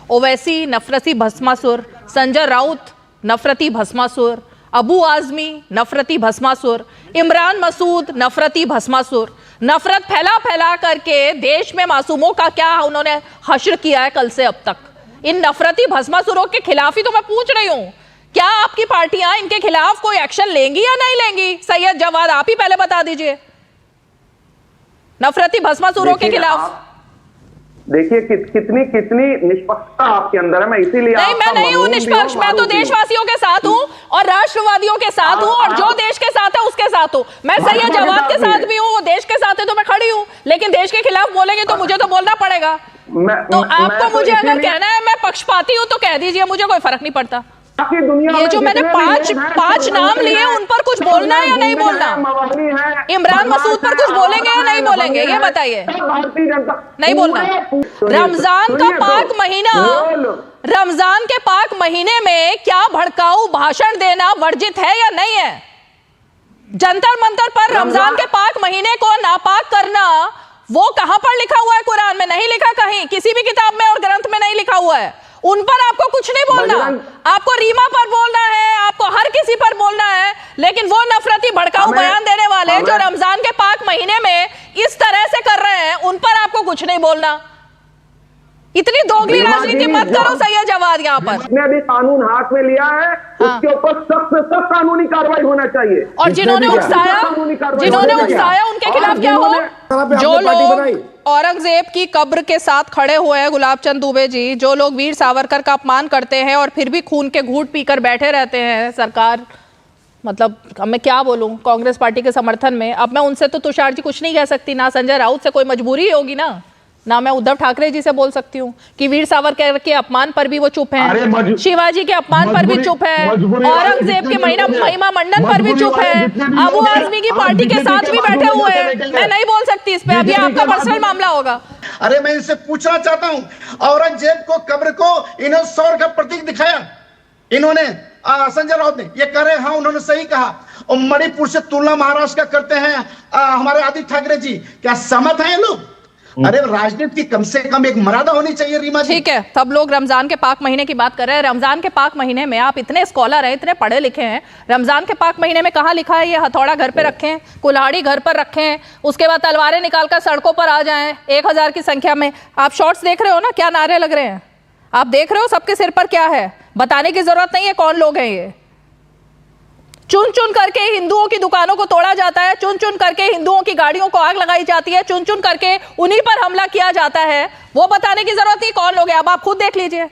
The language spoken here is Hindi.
ओवैसी नफरती भस्मासुर, संजय राउत नफरती भस्मासुर, अबू आजमी नफरती भस्मासुर, इमरान मसूद नफरती भस्मासुर। नफरत फैला फैला करके देश में मासूमों का क्या उन्होंने हश्र किया है कल से अब तक। इन नफरती भस्मासुरों के खिलाफ ही तो मैं पूछ रही हूं, क्या आपकी पार्टियां इनके खिलाफ कोई एक्शन लेंगी या नहीं लेंगी? सैयद जवाद, आप ही पहले बता दीजिए, नफरती भस्मासुरों के खिलाफ। देखिए कितनी निष्पक्षता आपके अंदर है। मैं इसीलिए नहीं, मैं नहीं हूं निष्पक्ष, मैं तो देशवासियों के साथ हूं और राष्ट्रवादियों के साथ हूं और जो देश के साथ है उसके साथ हूं। मैं सैयद जवाद के साथ भी हूं, वो देश के साथ है तो मैं खड़ी हूं, लेकिन देश के खिलाफ बोलेंगे तो मुझे तो बोलना पड़ेगा। तो आपको मुझे अगर कहना है मैं पक्षपाती हूं तो कह दीजिए, मुझे कोई फर्क नहीं पड़ता। ये जो मैंने पांच नाम लिए उन पर कुछ बोलना है या नहीं बोलना? इमरान मसूद पर कुछ बोलेंगे या नहीं बोलेंगे, ये बताइए। नहीं बोलना। रमजान का पाक महीना, रमजान के पाक महीने में क्या भड़काऊ भाषण देना वर्जित है या नहीं है? जंतर मंतर पर रमजान के पाक महीने को नापाक करना, वो कहां पर लिखा हुआ है? कुरान में नहीं लिखा, कहीं किसी भी किताब में और ग्रंथ में नहीं लिखा हुआ है। उन पर आपको कुछ नहीं बोलना, आपको रीमा पर बोलना है, आपको हर किसी पर बोलना है, लेकिन वो नफरती भड़काऊ बयान देने वाले जो रमजान के पाक महीने में इस तरह से कर रहे हैं, उन पर आपको कुछ नहीं बोलना। इतनी दोगली राजनीति मत करो सैयद जवाद। यहाँ पर जिसने भी कानून हाथ में लिया है उसके ऊपर सख्त से सख्त कानूनी कार्रवाई होना चाहिए, और जिन्होंने उकसाया उनके खिलाफ क्या हो? जो लोग औरंगजेब की कब्र के साथ खड़े हुए हैं, गुलाब चंद दुबे जी, जो लोग वीर सावरकर का अपमान करते हैं और फिर भी खून के घूंट पीकर बैठे रहते हैं सरकार, मतलब अब मैं क्या बोलूं कांग्रेस पार्टी के समर्थन में। अब मैं उनसे तो तुषार जी कुछ नहीं कह सकती, ना संजय राउत से कोई मजबूरी होगी ना मैं उद्धव ठाकरे जी से बोल सकती हूँ कि वीर सावरकर के अपमान पर भी वो चुप हैं, शिवाजी के अपमान पर भी चुप है, औरंगजेब के महिमा मंडन पर भी चुप है, अबू आजमी की पार्टी के साथ भी बैठे हुए हैं। मैं नहीं बोल सकती इस पे, अभी आपका पर्सनल मामला होगा। अरे मैं इनसे पूछना चाहता हूँ, औरंगजेब को कब्र को इन्होंने सौर का प्रतीक दिखाया, इन्होंने संजय राउत ने ये कह रहे, हाँ उन्होंने सही कहा। और मणिपुर से तुलना महाराष्ट्र का करते हैं हमारे आदित्य ठाकरे जी, क्या सहमत है ये लोग? अरे राजनीति की कम से कम एक मर्यादा होनी चाहिए रीमा जी। ठीक है, सब लोग रमजान के पाक महीने की बात कर रहे हैं। रमजान के पाक महीने में आप इतने स्कॉलर हैं, इतने पढ़े लिखे हैं, रमजान के पाक महीने में कहाँ लिखा है ये हथौड़ा घर पे रखें, कुल्हाड़ी घर पर रखें, उसके बाद तलवारें निकालकर सड़कों पर आ जाएं 1000 की संख्या में? आप शॉर्ट्स देख रहे हो ना, क्या नारे लग रहे हैं? आप देख रहे हो सबके सिर पर क्या है? बताने की जरूरत नहीं है कौन लोग हैं ये। चुन चुन करके हिंदुओं की दुकानों को तोड़ा जाता है, चुन चुन करके हिंदुओं की गाड़ियों को आग लगाई जाती है, चुन चुन करके उन्हीं पर हमला किया जाता है। वो बताने की जरूरत नहीं कौन लोग हैं, अब आप खुद देख लीजिए।